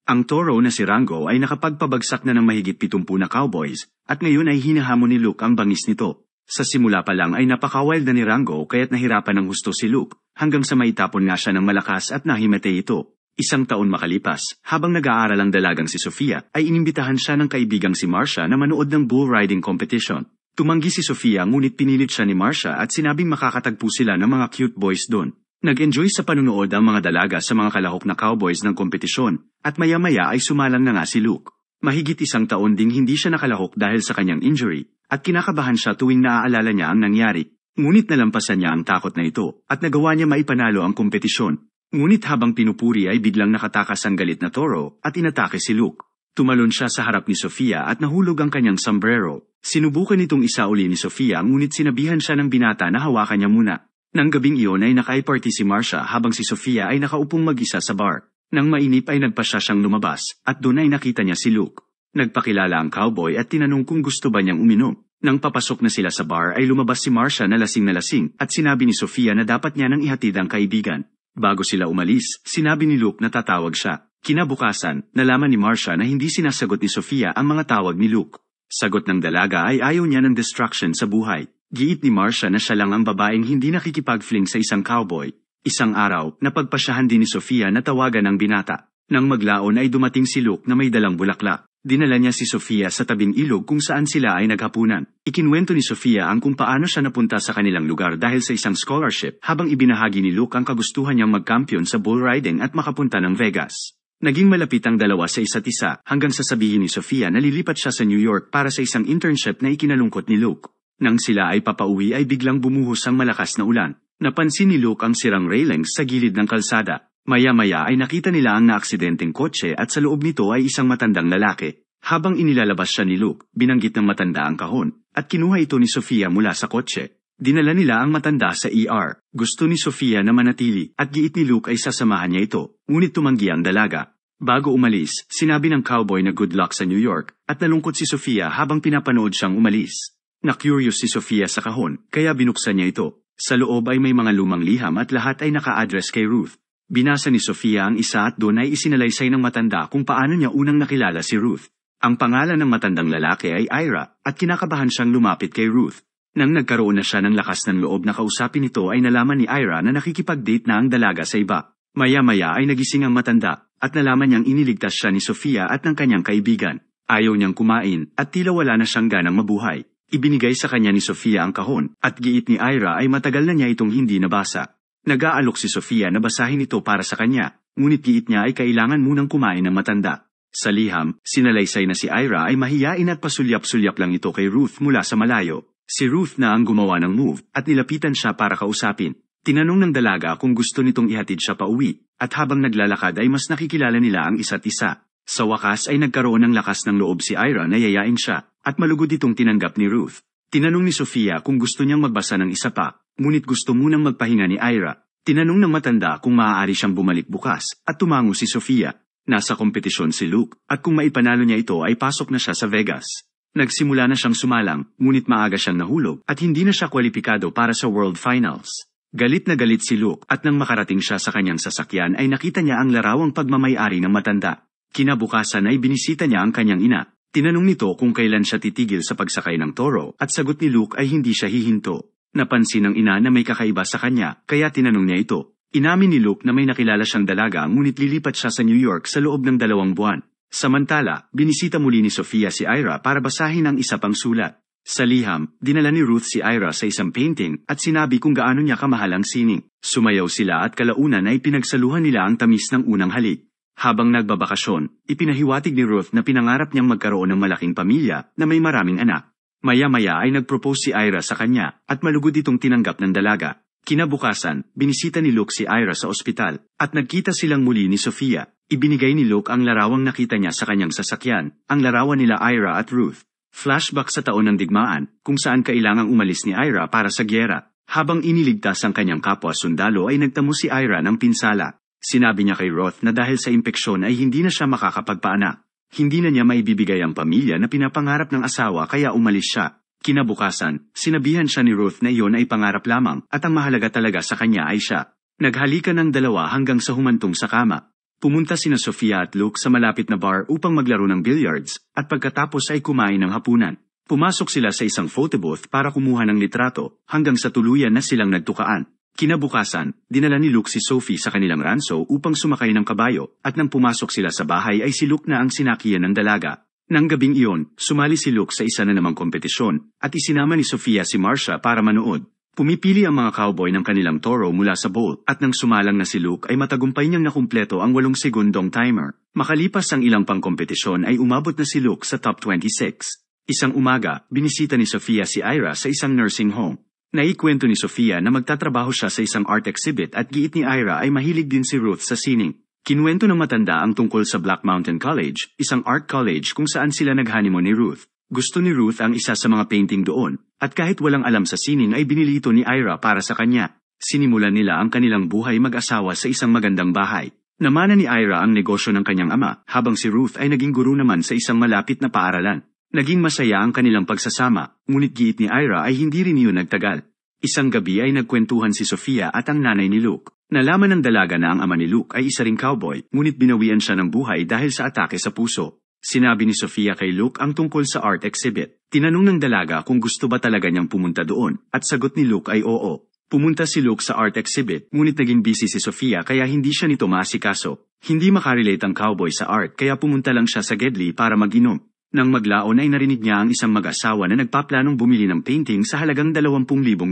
Ang Toro na si Rango ay nakapagpabagsak na ng mahigit 70 na cowboys, at ngayon ay hinahamon ni Luke ang bangis nito. Sa simula pa lang ay napaka-wild na ni Rango kaya't nahirapan ng husto si Luke, hanggang sa maitapon nga siya ng malakas at nahimatay ito. Isang taon makalipas, habang nag-aaral ang dalagang si Sofia, ay inimbitahan siya ng kaibigang si Marcia na manood ng bull riding competition. Tumanggi si Sofia ngunit pinilit siya ni Marcia at sinabing makakatagpo sila ng mga cute boys doon. Nag-enjoy sa panunood ang mga dalaga sa mga kalahok na cowboys ng kompetisyon, at maya-maya ay sumalang na nga si Luke. Mahigit isang taon ding hindi siya nakalahok dahil sa kanyang injury, at kinakabahan siya tuwing naaalala niya ang nangyari. Ngunit nalampasan niya ang takot na ito, at nagawa niya maipanalo ang kompetisyon. Ngunit habang pinupuri ay biglang nakatakas ang galit na Toro, at inatake si Luke. Tumalon siya sa harap ni Sofia at nahulog ang kanyang sombrero. Sinubukan nitong isauli ni Sofia ngunit sinabihan siya ng binata na hawakan niya muna. Nang gabing iyon ay nakaiparty si Marcia habang si Sofia ay nakaupong mag-isa sa bar. Nang mainip ay nagpasya siyang lumabas, at doon ay nakita niya si Luke. Nagpakilala ang cowboy at tinanong kung gusto ba niyang uminom. Nang papasok na sila sa bar ay lumabas si Marcia na lasing at sinabi ni Sofia na dapat niya nang ihatid ang kaibigan. Bago sila umalis, sinabi ni Luke na tatawag siya. Kinabukasan, nalaman ni Marcia na hindi sinasagot ni Sofia ang mga tawag ni Luke. Sagot ng dalaga ay ayaw niya ng distraction sa buhay. Giit ni Marcia na siya lang ang babaeng hindi nakikipag-fling sa isang cowboy. Isang araw, napagpasyahan din ni Sofia na tawagan ang binata. Nang maglaon ay dumating si Luke na may dalang bulaklak. Dinala niya si Sofia sa tabing ilog kung saan sila ay naghapunan. Ikinwento ni Sofia ang kung paano siya napunta sa kanilang lugar dahil sa isang scholarship, habang ibinahagi ni Luke ang kagustuhan niyang magkampiyon sa bull riding at makapunta ng Vegas. Naging malapit ang dalawa sa isa't isa hanggang sasabihin ni Sofia na lilipat siya sa New York para sa isang internship na ikinalungkot ni Luke. Nang sila ay papauwi ay biglang bumuhos ang malakas na ulan. Napansin ni Luke ang sirang railings sa gilid ng kalsada. Maya-maya ay nakita nila ang naaksidenteng kotse at sa loob nito ay isang matandang lalaki. Habang inilalabas siya ni Luke, binanggit ng matanda ang kahon, at kinuha ito ni Sofia mula sa kotse. Dinala nila ang matanda sa ER. Gusto ni Sofia na manatili, at giit ni Luke ay sasamahan niya ito, ngunit tumanggi ang dalaga. Bago umalis, sinabi ng cowboy na good luck sa New York, at nalungkot si Sofia habang pinapanood siyang umalis. Na-curious si Sofia sa kahon, kaya binuksan niya ito. Sa loob ay may mga lumang liham at lahat ay naka-address kay Ruth. Binasa ni Sofia ang isa at doon ay isinalaysay ng matanda kung paano niya unang nakilala si Ruth. Ang pangalan ng matandang lalaki ay Ira, at kinakabahan siyang lumapit kay Ruth. Nang nagkaroon na siya ng lakas ng loob na kausapin ito ay nalaman ni Ira na nakikipag-date na ang dalaga sa iba. Maya-maya ay nagising ang matanda, at nalaman niyang iniligtas siya ni Sofia at ng kanyang kaibigan. Ayaw niyang kumain, at tila wala na siyang ganang mabuhay. Ibinigay sa kanya ni Sofia ang kahon, at giit ni Ira ay matagal na niya itong hindi nabasa. Nag-aalok si Sofia na basahin ito para sa kanya, ngunit giit niya ay kailangan munang kumain ng matanda. Sa liham, sinalaysay na si Ira ay mahiyain at pasulyap-sulyap lang ito kay Ruth mula sa malayo. Si Ruth na ang gumawa ng move, at nilapitan siya para kausapin. Tinanong ng dalaga kung gusto nitong ihatid siya pa uwi, at habang naglalakad ay mas nakikilala nila ang isa't isa. Sa wakas ay nagkaroon ng lakas ng loob si Ira na yayain siya, at malugod itong tinanggap ni Ruth. Tinanong ni Sofia kung gusto niyang magbasa ng isa pa, ngunit gusto munang magpahinga ni Ira. Tinanong ng matanda kung maaari siyang bumalik bukas, at tumango si Sofia. Nasa kompetisyon si Luke, at kung maipanalo niya ito ay pasok na siya sa Vegas. Nagsimula na siyang sumalang, ngunit maaga siyang nahulog, at hindi na siya kwalipikado para sa World Finals. Galit na galit si Luke, at nang makarating siya sa kanyang sasakyan ay nakita niya ang larawang pagmamay-ari ng matanda. Kinabukasan ay binisita niya ang kanyang ina. Tinanong nito kung kailan siya titigil sa pagsakay ng toro, at sagot ni Luke ay hindi siya hihinto. Napansin ng ina na may kakaiba sa kanya, kaya tinanong niya ito. Inamin ni Luke na may nakilala siyang dalaga ngunit lilipat siya sa New York sa loob ng 2 buwan. Samantala, binisita muli ni Sofia si Ira para basahin ang isa pang sulat. Sa liham, dinala ni Ruth si Ira sa isang painting at sinabi kung gaano niya kamahal ang sining. Sumayaw sila at kalaunan ay pinagsaluhan nila ang tamis ng unang halik. Habang nagbabakasyon, ipinahiwatig ni Ruth na pinangarap niyang magkaroon ng malaking pamilya na may maraming anak. Maya-maya ay nagpropose si Ira sa kanya at malugod itong tinanggap ng dalaga. Kinabukasan, binisita ni Luke si Ira sa ospital, at nagkita silang muli ni Sofia. Ibinigay ni Luke ang larawang nakita niya sa kanyang sasakyan, ang larawan nila Ira at Ruth. Flashback sa taon ng digmaan, kung saan kailangang umalis ni Ira para sa gyera. Habang iniligtas ang kanyang kapwa sundalo ay nagtamo si Ira ng pinsala. Sinabi niya kay Ruth na dahil sa impeksyon ay hindi na siya makakapagpaanak. Hindi na niya maibibigay ang pamilya na pinapangarap ng asawa kaya umalis siya. Kinabukasan, sinabihan siya ni Ruth na iyon ay pangarap lamang at ang mahalaga talaga sa kanya ay siya. Naghalikan ng dalawa hanggang sa humantong sa kama. Pumunta sina Sofia at Luke sa malapit na bar upang maglaro ng billiards, at pagkatapos ay kumain ng hapunan. Pumasok sila sa isang photo booth para kumuha ng litrato, hanggang sa tuluyan na silang nagtukaan. Kinabukasan, dinala ni Luke si Sophie sa kanilang ranso upang sumakay ng kabayo, at nang pumasok sila sa bahay ay si Luke na ang sinakiyan ng dalaga. Nang gabing iyon, sumali si Luke sa isa na namang kompetisyon, at isinama ni Sofia si Marcia para manood. Pumipili ang mga cowboy ng kanilang toro mula sa bowl, at nang sumalang na si Luke ay matagumpay niyang nakumpleto ang 8 segundong timer. Makalipas ang ilang pangkompetisyon ay umabot na si Luke sa top 26. Isang umaga, binisita ni Sofia si Ira sa isang nursing home. Naikwento ni Sofia na magtatrabaho siya sa isang art exhibit at giit ni Ira ay mahilig din si Ruth sa sining. Kinuwento ng matanda ang tungkol sa Black Mountain College, isang art college kung saan sila nag-honeymoon ni Ruth. Gusto ni Ruth ang isa sa mga painting doon, at kahit walang alam sa sining ay binili ito ni Ira para sa kanya. Sinimulan nila ang kanilang buhay mag-asawa sa isang magandang bahay. Namana ni Ira ang negosyo ng kanyang ama, habang si Ruth ay naging guro naman sa isang malapit na paaralan. Naging masaya ang kanilang pagsasama, ngunit giit ni Ira ay hindi rin iyon nagtagal. Isang gabi ay nagkwentuhan si Sofia at ang nanay ni Luke. Nalaman ng dalaga na ang ama ni Luke ay isa ring cowboy, ngunit binawian siya ng buhay dahil sa atake sa puso. Sinabi ni Sofia kay Luke ang tungkol sa art exhibit. Tinanong ng dalaga kung gusto ba talaga niyang pumunta doon, at sagot ni Luke ay oo. Pumunta si Luke sa art exhibit, ngunit naging busy si Sofia kaya hindi siya nito maasikaso. Hindi makarelate ang cowboy sa art kaya pumunta lang siya sa Gedli para mag-inom. Nang maglaon ay narinig niya ang isang mag-asawa na nagpaplanong bumili ng painting sa halagang $20,000.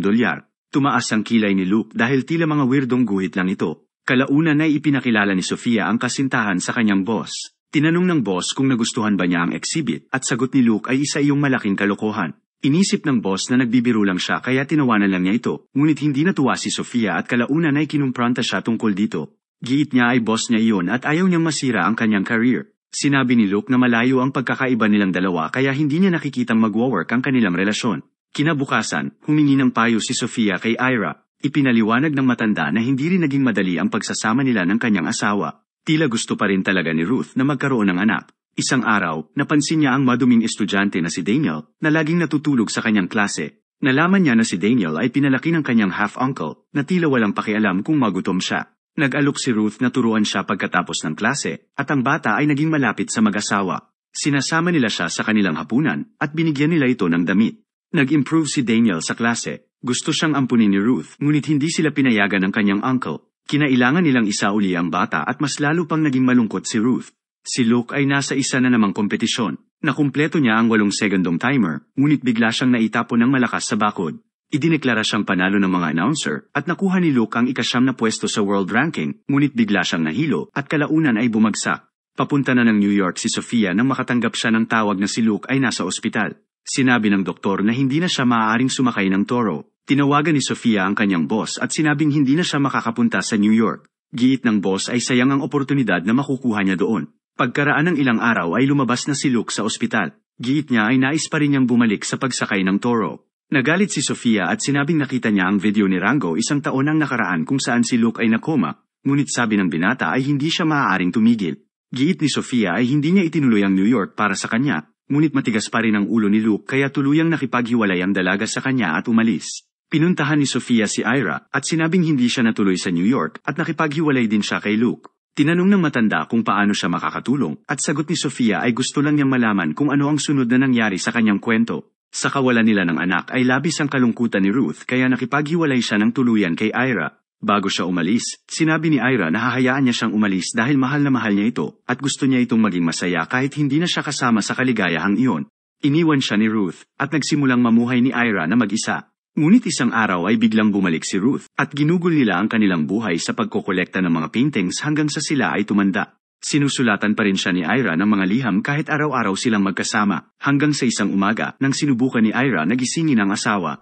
Tumaas ang kilay ni Luke dahil tila mga weirdong guhit lang ito. Kalaunan ay ipinakilala ni Sofia ang kasintahan sa kanyang boss. Tinanong ng boss kung nagustuhan ba niya ang exhibit at sagot ni Luke ay isa iyong malaking kalokohan. Inisip ng boss na nagbibiro lang siya kaya tinawanan lang niya ito, ngunit hindi natuwa si Sofia at kalaunan ay kinumpranta siya tungkol dito. Giit niya ay boss niya iyon at ayaw niyang masira ang kanyang career. Sinabi ni Luke na malayo ang pagkakaiba nilang dalawa kaya hindi niya nakikitang magwo-work ang kanilang relasyon. Kinabukasan, humingi ng payo si Sofia kay Ira. Ipinaliwanag ng matanda na hindi rin naging madali ang pagsasama nila ng kanyang asawa. Tila gusto pa rin talaga ni Ruth na magkaroon ng anak. Isang araw, napansin niya ang maduming estudyante na si Daniel na laging natutulog sa kanyang klase. Nalaman niya na si Daniel ay pinalaki ng kanyang half-uncle na tila walang pakialam kung magutom siya. Nag-alok si Ruth na turuan siya pagkatapos ng klase, at ang bata ay naging malapit sa mag-asawa. Sinasama nila siya sa kanilang hapunan, at binigyan nila ito ng damit. Nag-improve si Daniel sa klase. Gusto siyang ampunin ni Ruth, ngunit hindi sila pinayagan ng kanyang uncle. Kinailangan nilang isauli ang bata at mas lalo pang naging malungkot si Ruth. Si Luke ay nasa isa na namang kompetisyon. Nakumpleto niya ang 8 segundong timer, ngunit bigla siyang naitapon ng malakas sa bakod. Idineklara siyang panalo ng mga announcer at nakuha ni Luke ang ika-9 na pwesto sa world ranking, ngunit bigla siyang nahilo at kalaunan ay bumagsak. Papunta na ng New York si Sofia nang makatanggap siya ng tawag na si Luke ay nasa ospital. Sinabi ng doktor na hindi na siya maaaring sumakay ng toro. Tinawagan ni Sofia ang kanyang boss at sinabing hindi na siya makakapunta sa New York. Giit ng boss ay sayang ang oportunidad na makukuha niya doon. Pagkaraan ng ilang araw ay lumabas na si Luke sa ospital. Giit niya ay nais pa rin niyang bumalik sa pagsakay ng toro. Nagalit si Sofia at sinabing nakita niya ang video ni Rango 1 taon ang nakaraan kung saan si Luke ay nakoma, ngunit sabi ng binata ay hindi siya maaaring tumigil. Giit ni Sofia ay hindi niya itinuloy ang New York para sa kanya, ngunit matigas pa rin ang ulo ni Luke kaya tuluyang nakipaghiwalay ang dalaga sa kanya at umalis. Pinuntahan ni Sofia si Ira at sinabing hindi siya natuloy sa New York at nakipaghiwalay din siya kay Luke. Tinanong ng matanda kung paano siya makakatulong at sagot ni Sofia ay gusto lang niyang malaman kung ano ang sunod na nangyari sa kanyang kwento. Sa kawalan nila ng anak ay labis ang kalungkutan ni Ruth kaya nakipaghiwalay siya ng tuluyan kay Ira. Bago siya umalis, sinabi ni Ira na hahayaan niya siyang umalis dahil mahal na mahal niya ito at gusto niya itong maging masaya kahit hindi na siya kasama sa kaligayahang iyon. Iniwan siya ni Ruth at nagsimulang mamuhay ni Ira na mag-isa. Ngunit isang araw ay biglang bumalik si Ruth at ginugol nila ang kanilang buhay sa pagkokolekta ng mga paintings hanggang sa sila ay tumanda. Sinusulatan pa rin siya ni Ira ng mga liham kahit araw-araw silang magkasama, hanggang sa isang umaga nang sinubukan ni Ira na gisingin ang asawa.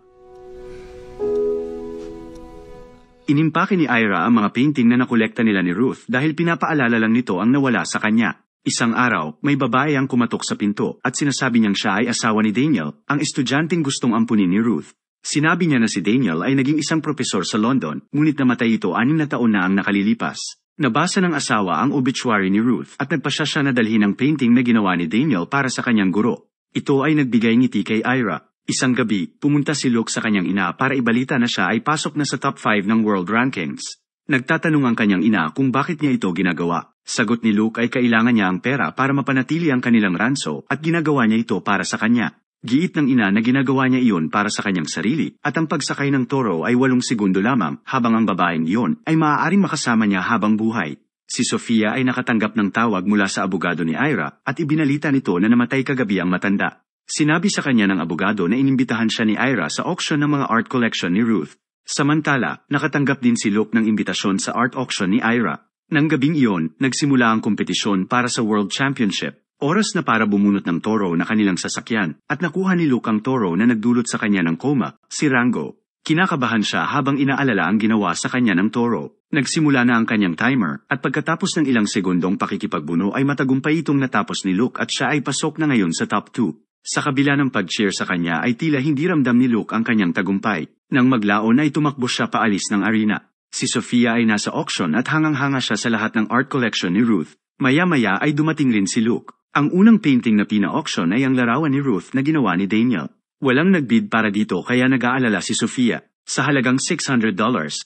Inimpake ni Ira ang mga painting na nakolekta nila ni Ruth dahil pinapaalala lang nito ang nawala sa kanya. Isang araw, may babae ang kumatok sa pinto at sinasabi niyang siya ay asawa ni Daniel, ang estudyanteng gustong ampunin ni Ruth. Sinabi niya na si Daniel ay naging isang propesor sa London, ngunit namatay ito 6 na taon na ang nakalilipas. Nabasa ng asawa ang obituary ni Ruth at nagpasya siya na dalhin ang painting na ginawa ni Daniel para sa kanyang guro. Ito ay nagbigay ngiti kay Ira. Isang gabi, pumunta si Luke sa kanyang ina para ibalita na siya ay pasok na sa top 5 ng world rankings. Nagtatanong ang kanyang ina kung bakit niya ito ginagawa. Sagot ni Luke ay kailangan niya ang pera para mapanatili ang kanilang ranso at ginagawa niya ito para sa kanya. Giit ng ina na ginagawa niya iyon para sa kanyang sarili at ang pagsakay ng toro ay 8 segundo lamang habang ang babaeng iyon ay maaaring makasama niya habang buhay. Si Sofia ay nakatanggap ng tawag mula sa abogado ni Ira at ibinalita nito na namatay kagabi ang matanda. Sinabi sa kanya ng abogado na inimbitahan siya ni Ira sa auction ng mga art collection ni Ruth. Samantala, nakatanggap din si Luke ng imbitasyon sa art auction ni Ira. Nang gabing iyon, nagsimula ang kompetisyon para sa World Championship. Oras na para bumunot ng toro na kanilang sasakyan at nakuha ni Luke ang toro na nagdulot sa kanya ng coma, si Rango. Kinakabahan siya habang inaalala ang ginawa sa kanya ng toro. Nagsimula na ang kanyang timer at pagkatapos ng ilang segundong pakikipagbuno ay matagumpay itong natapos ni Luke at siya ay pasok na ngayon sa top 2. Sa kabila ng pag-cheer sa kanya ay tila hindi ramdam ni Luke ang kanyang tagumpay. Nang maglaon ay tumakbo siya paalis ng arena. Si Sofia ay nasa auction at hangang-hanga siya sa lahat ng art collection ni Ruth. Maya-maya ay dumating rin si Luke. Ang unang painting na pina-auction ay ang larawan ni Ruth na ginawa ni Daniel. Walang nagbid para dito kaya nag-aalala si Sofia. Sa halagang $600,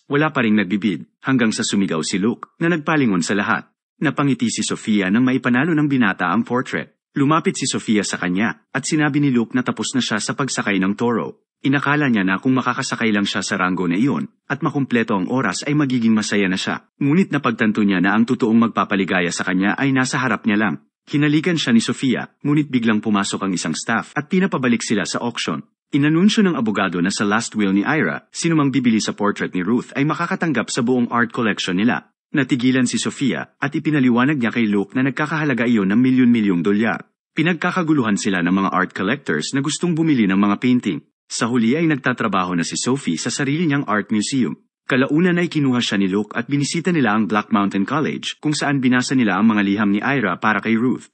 wala pa ring nagbibid, hanggang sa sumigaw si Luke, na nagpalingon sa lahat. Napangiti si Sofia nang maipanalo ng binata ang portrait. Lumapit si Sofia sa kanya, at sinabi ni Luke na tapos na siya sa pagsakay ng toro. Inakala niya na kung makakasakay lang siya sa Rango na iyon, at makumpleto ang oras ay magiging masaya na siya. Ngunit napagtanto niya na ang totoong magpapaligaya sa kanya ay nasa harap niya lang. Hinalikan siya ni Sofia, ngunit biglang pumasok ang isang staff at pinapabalik sila sa auction. Inanunsyo ng abogado na sa last will ni Ira, sinumang bibili sa portrait ni Ruth ay makakatanggap sa buong art collection nila. Natigilan si Sofia at ipinaliwanag niya kay Luke na nagkakahalaga iyon ng milyon-milyong dolyar. Pinagkakaguluhan sila ng mga art collectors na gustong bumili ng mga painting. Sa huli ay nagtatrabaho na si Sophie sa sarili niyang art museum. Kalaunan ay kinuha siya ni Luke at binisita nila ang Black Mountain College kung saan binasa nila ang mga liham ni Ira para kay Ruth.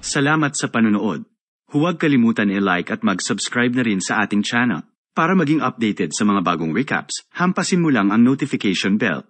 Salamat sa panonood. Huwag kalimutan i-like at mag-subscribe na rin sa ating channel. Para maging updated sa mga bagong recaps, hampasin mo lang ang notification bell.